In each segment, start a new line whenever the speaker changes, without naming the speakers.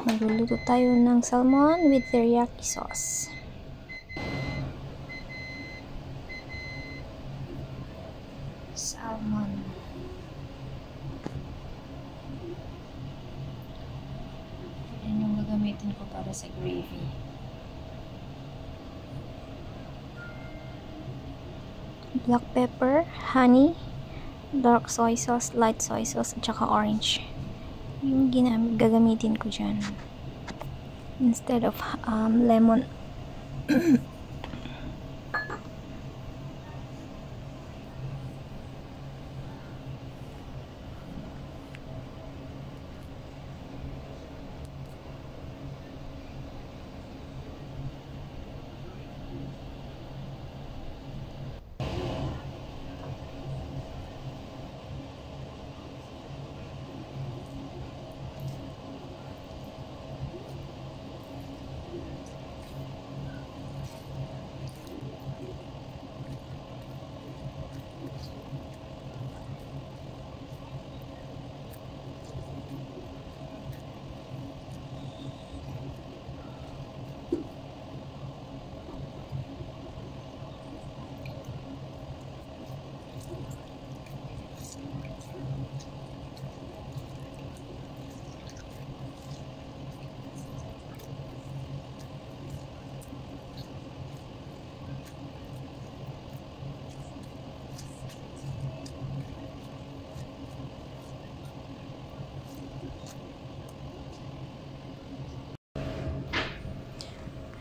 Magluluto tayo ng salmon with teriyaki sauce. Salmon. Yan yung gagamitin ko para sa gravy. Black pepper, honey, dark soy sauce, light soy sauce, at saka orange. Yung gagamitin ko dyan. Instead of lemon.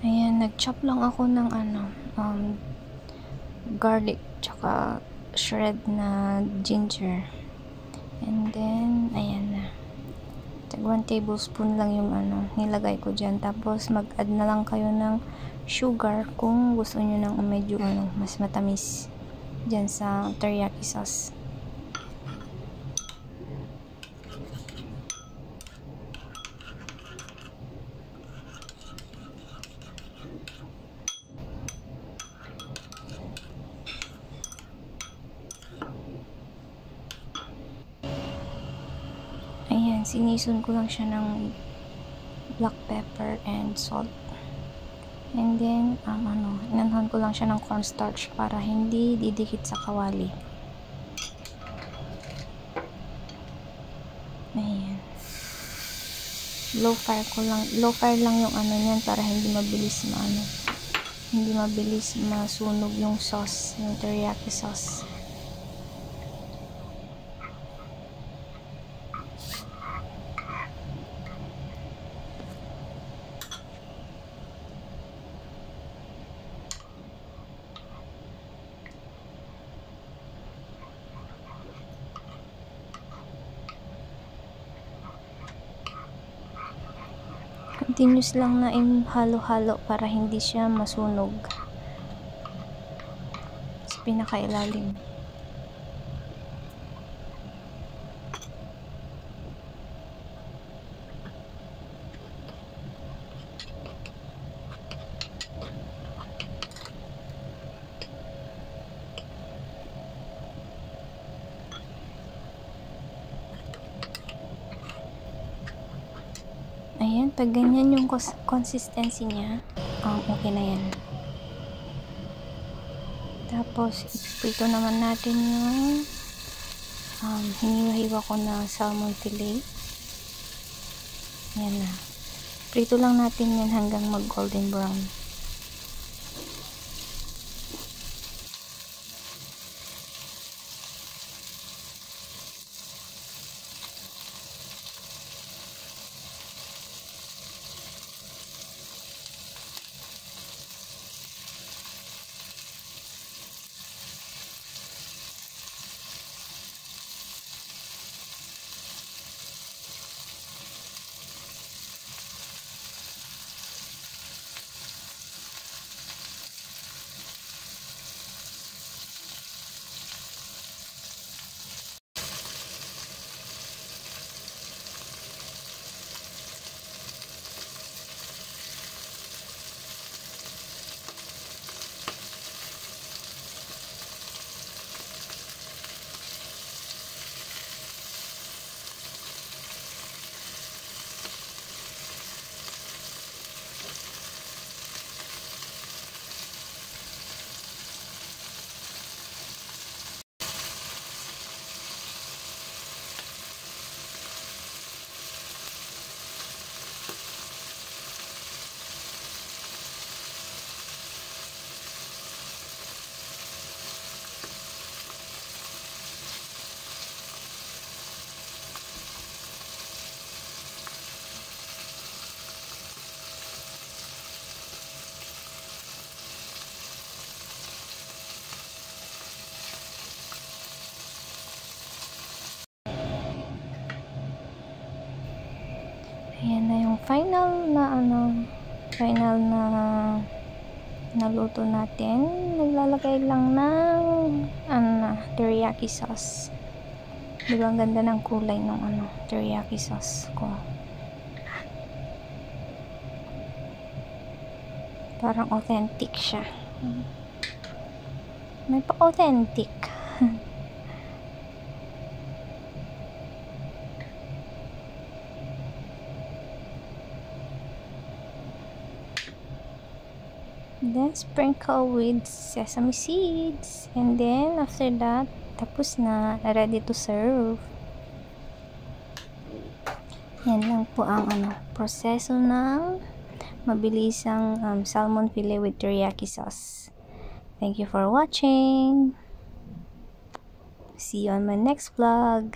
Ayan, nag-chop lang ako ng garlic, tsaka shred na ginger. And then, ayan na. 1 tablespoon lang yung nilagay ko dyan. Tapos, mag-add na lang kayo ng sugar kung gusto nyo ng medyo mas matamis dyan sa teriyaki sauce. Ayan, sinison ko lang siya ng black pepper and salt. And then, inanhan ko lang siya ng cornstarch para hindi didikit sa kawali. Ayan. Low fire lang yung niyan para hindi mabilis masunog yung sauce, yung teriyaki sauce. Continuous lang na halo-halo para hindi siya masunog sa pinakailalim. Ayan, pag ganyan yung consistency niya, okay na yan. Tapos, iprito naman natin yung hiniwa-hiwa ko na salmon fillet. Ayan na. Prito lang natin yan hanggang mag golden brown. Ayan na yung final na naluto natin. Naglalagay lang ng teriyaki sauce. Diba ang ganda ng kulay ng teriyaki sauce ko. Parang authentic siya. May pa-authentic. Then sprinkle with sesame seeds. And then after that, tapos na, ready to serve. Yan lang po ang proseso ng mabilisang salmon fillet with teriyaki sauce. Thank you for watching. See you on my next vlog.